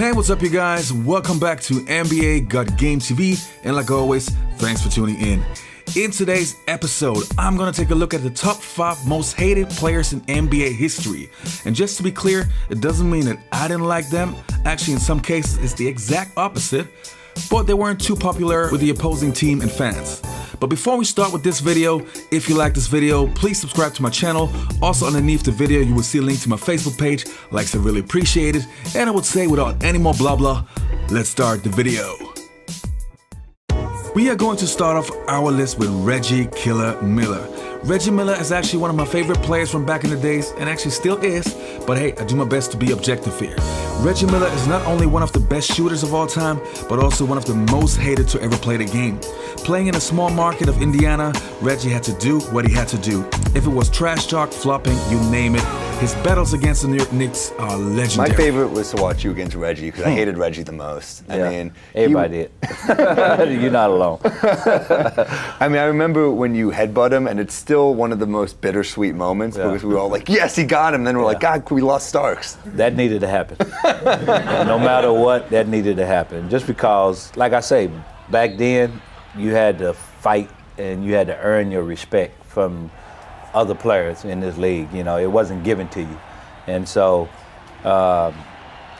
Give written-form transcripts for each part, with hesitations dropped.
Hey, what's up you guys? Welcome back to NBA Got Game TV, and like always, thanks for tuning in. In today's episode, I'm going to take a look at the top 5 most hated players in NBA history. And just to be clear, it doesn't mean that I didn't like them. Actually, in some cases, it's the exact opposite. But they weren't too popular with the opposing team and fans. But before we start with this video, if you like this video, please subscribe to my channel. Also underneath the video, you will see a link to my Facebook page. Likes are really appreciated. And I would say without any more blah blah, let's start the video. We are going to start off our list with Reggie Killer Miller. Reggie Miller is actually one of my favorite players from back in the days, and actually still is, but hey, I do my best to be objective here. Reggie Miller is not only one of the best shooters of all time, but also one of the most hated to ever play the game. Playing in a small market of Indiana, Reggie had to do what he had to do. If it was trash talk, flopping, you name it, his battles against the New York Knicks are legendary. My favorite was to watch you against Reggie, because I hated Reggie the most. Yeah, I mean, everybody did. You're not alone. I mean, I remember when you headbutt him, and it's still one of the most bittersweet moments, because we were all like, yes, he got him. Then we're like, God, we lost Starks. That needed to happen. No matter what, that needed to happen. Just because, like I say, back then, you had to fight and you had to earn your respect from other players in this league. You know, it wasn't given to you. And so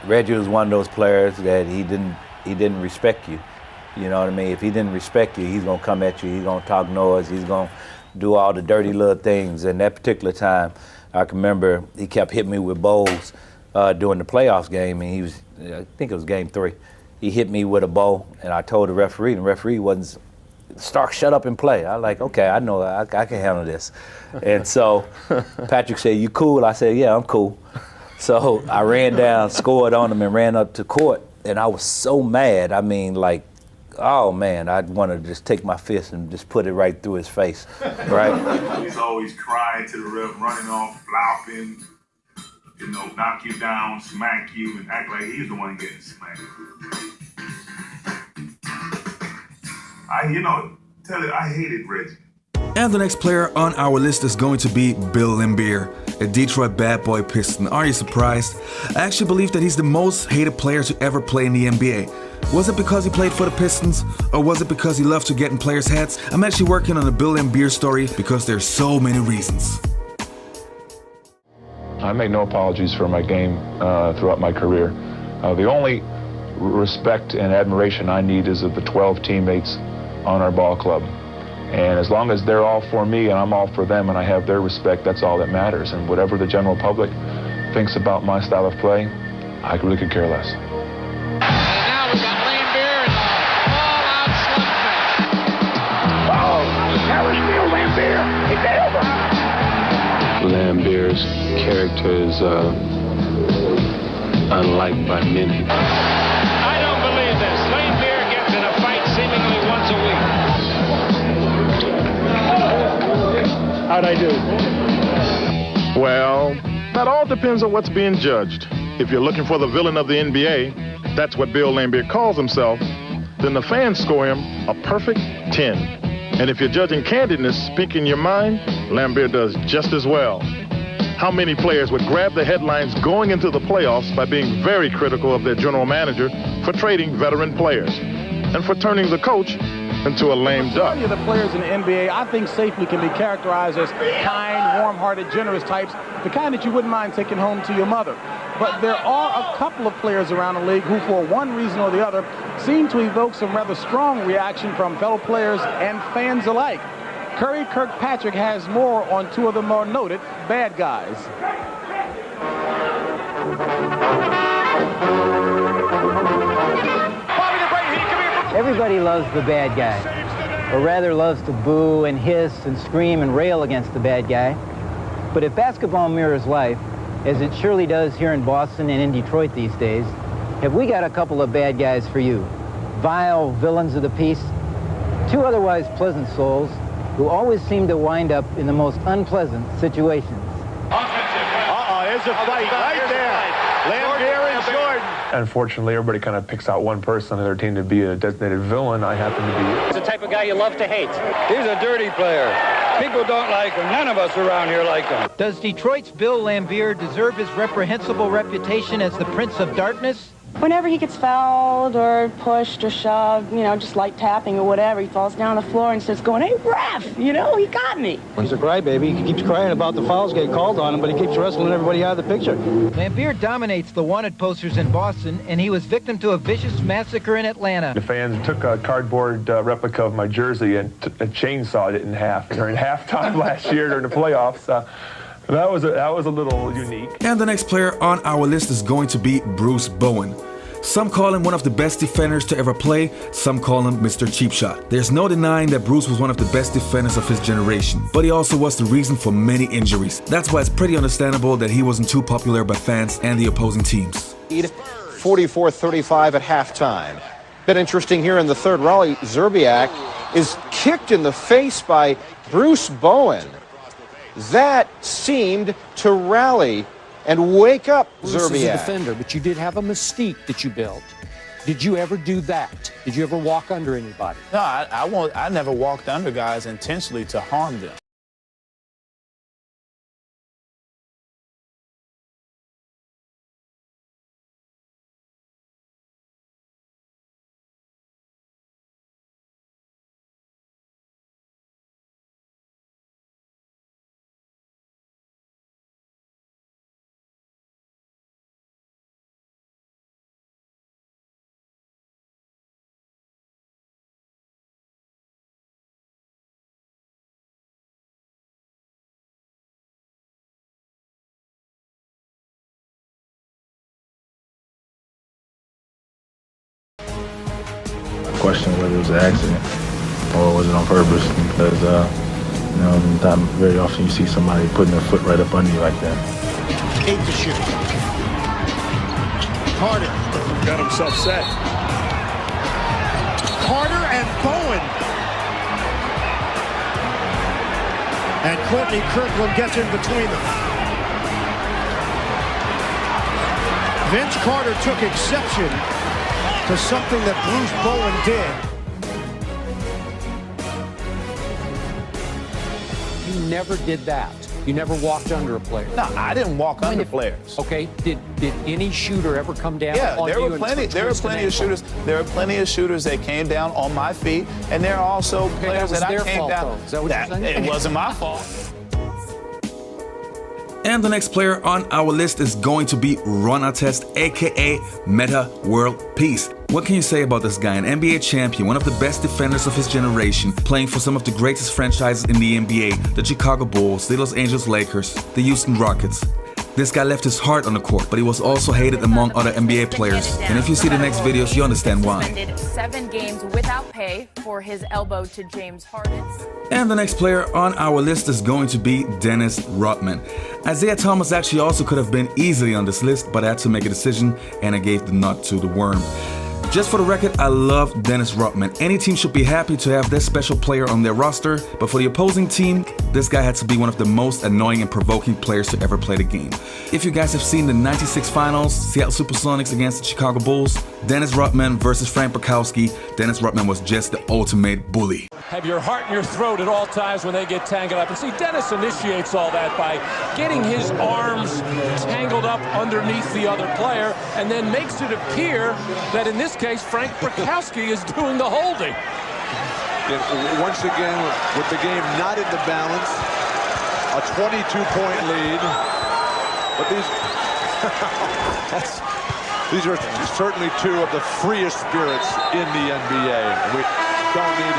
Reggie was one of those players that he didn't respect you. You know what I mean? If he didn't respect you, he's gonna come at you, he's gonna talk noise, he's gonna do all the dirty little things. And that particular time, I can remember he kept hitting me with bowls during the playoffs game, and he was, I think it was game 3. He hit me with a bowl, and I told the referee, and the referee wasn't, Stark, shut up and play. I was like, okay, I know, I can handle this. And so Patrick said, you cool? I said, yeah, I'm cool. So I ran down, scored on him, and ran up to court, and I was so mad. I mean, like, oh man, I'd want to just take my fist and just put it right through his face, right? He's always crying to the ref, running off, flopping, you know, knock you down, smack you, and act like he's the one getting smacked. I hated Reggie. And the next player on our list is going to be Bill Laimbeer, a Detroit bad boy Piston. Are you surprised? I actually believe that he's the most hated player to ever play in the NBA. Was it because he played for the Pistons, or was it because he loved to get in players' heads? I'm actually working on a Bill Laimbeer story because there's so many reasons. I make no apologies for my game throughout my career. The only respect and admiration I need is of the 12 teammates on our ball club. And as long as they're all for me and I'm all for them and I have their respect, that's all that matters. And whatever the general public thinks about my style of play, I really could care less. And now we've got Laimbeer and all-out slugfest. Oh, Harris Bill Laimbeer. He nailed him. Laimbeer's character is unliked by many. I don't believe this. Laimbeer gets in a fight seemingly once a week. How'd I do? Well, that all depends on what's being judged. If you're looking for the villain of the NBA, that's what Bill Laimbeer calls himself, then the fans score him a perfect 10. And if you're judging candidness, speaking your mind, Laimbeer does just as well. How many players would grab the headlines going into the playoffs by being very critical of their general manager for trading veteran players and for turning the coach into a lame duck? Many of the players in the NBA, I think, safely can be characterized as kind, warm-hearted, generous types, the kind that you wouldn't mind taking home to your mother. But there are a couple of players around the league who, for one reason or the other, seem to evoke some rather strong reaction from fellow players and fans alike. Curry Kirkpatrick has more on 2 of the more noted bad guys. Everybody loves the bad guy, or rather loves to boo and hiss and scream and rail against the bad guy. But if basketball mirrors life, as it surely does here in Boston and in Detroit these days, have we got a couple of bad guys for you. Vile villains of the peace, 2 otherwise pleasant souls who always seem to wind up in the most unpleasant situations. There's a fight right there. Laimbeer and Jordan. Unfortunately, everybody kind of picks out one person on their team to be a designated villain. I happen to be. He's the type of guy you love to hate. He's a dirty player. People don't like him. None of us around here like him. Does Detroit's Bill Laimbeer deserve his reprehensible reputation as the Prince of Darkness? Whenever he gets fouled or pushed or shoved, you know, just light tapping or whatever, he falls down on the floor and starts going, hey, ref, you know, he got me. He's a crybaby. He keeps crying about the fouls getting called on him, but he keeps wrestling everybody out of the picture. Lambier dominates the wanted posters in Boston, and he was victim to a vicious massacre in Atlanta. The fans took a cardboard replica of my jersey and chainsawed it in half during halftime last year during the playoffs. That was a little unique. And the next player on our list is going to be Bruce Bowen. Some call him one of the best defenders to ever play, some call him Mr. Cheap Shot. There's no denying that Bruce was one of the best defenders of his generation, but he also was the reason for many injuries. That's why it's pretty understandable that he wasn't too popular by fans and the opposing teams. 44-35 at halftime. Bit interesting here in the third, Raleigh Zerbiak is kicked in the face by Bruce Bowen. That seemed to rally and wake up Zerbiak. Bruce is a defender, but you did have a mystique that you built. Did you ever do that? Did you ever walk under anybody? No, I never walked under guys intentionally to harm them. Question whether it was an accident or was it on purpose, because you know, not very often you see somebody putting their foot right up under you like that. 8 to shoot. Carter got himself set. Carter and Bowen. And Courtney Kirkland gets in between them. Vince Carter took exception to something that Bruce Bowen You never did that. You never walked under a player. No, I didn't walk under players. Okay, did any shooter ever come down Yeah, on there you were plenty of shooters. There are plenty of shooters that came down on my feet, and there are also players that I came down. Though. Is that what you're saying? It wasn't my fault. And the next player on our list is going to be Ron Artest, aka Metta World Peace. What can you say about this guy? An NBA champion, one of the best defenders of his generation, playing for some of the greatest franchises in the NBA, the Chicago Bulls, the Los Angeles Lakers, the Houston Rockets. This guy left his heart on the court, but he was also hated among other NBA players. And if you see the next videos, you understand why. Suspended 7 games without pay for his elbow to James Harden. And the next player on our list is going to be Dennis Rodman. Isaiah Thomas actually also could have been easily on this list, but I had to make a decision and I gave the nut to the worm. Just for the record, I love Dennis Rodman. Any team should be happy to have this special player on their roster, but for the opposing team, this guy had to be one of the most annoying and provoking players to ever play the game. If you guys have seen the '96 finals, Seattle Supersonics against the Chicago Bulls, Dennis Rodman versus Frank Bukowski, Dennis Rodman was just the ultimate bully. Have your heart in your throat at all times when they get tangled up. And see, Dennis initiates all that by getting his arms tangled up underneath the other player and then makes it appear that in this case, Frank Bukowski is doing the holding. Once again, with the game not in the balance, a 22-point lead. But these are certainly two of the freest spirits in the NBA. We don't need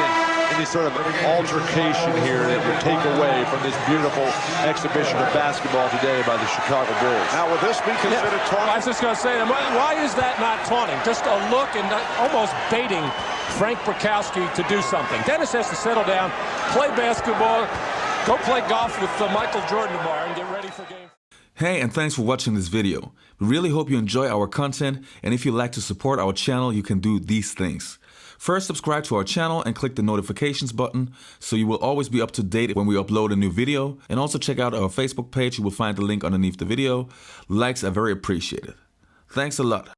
any sort of altercation here that would take away from this beautiful exhibition of basketball today by the Chicago Bulls. Now, will this be considered taunting? I was just going to say, why is that not taunting? Just a look and almost baiting Frank Bukowski to do something. Dennis has to settle down, play basketball, go play golf with Michael Jordan tomorrow and get ready for game. Hey, and thanks for watching this video. We really hope you enjoy our content, and if you'd like to support our channel, you can do these things. First, subscribe to our channel and click the notifications button so you will always be up to date when we upload a new video. And also check out our Facebook page. You will find the link underneath the video. Likes are very appreciated. Thanks a lot.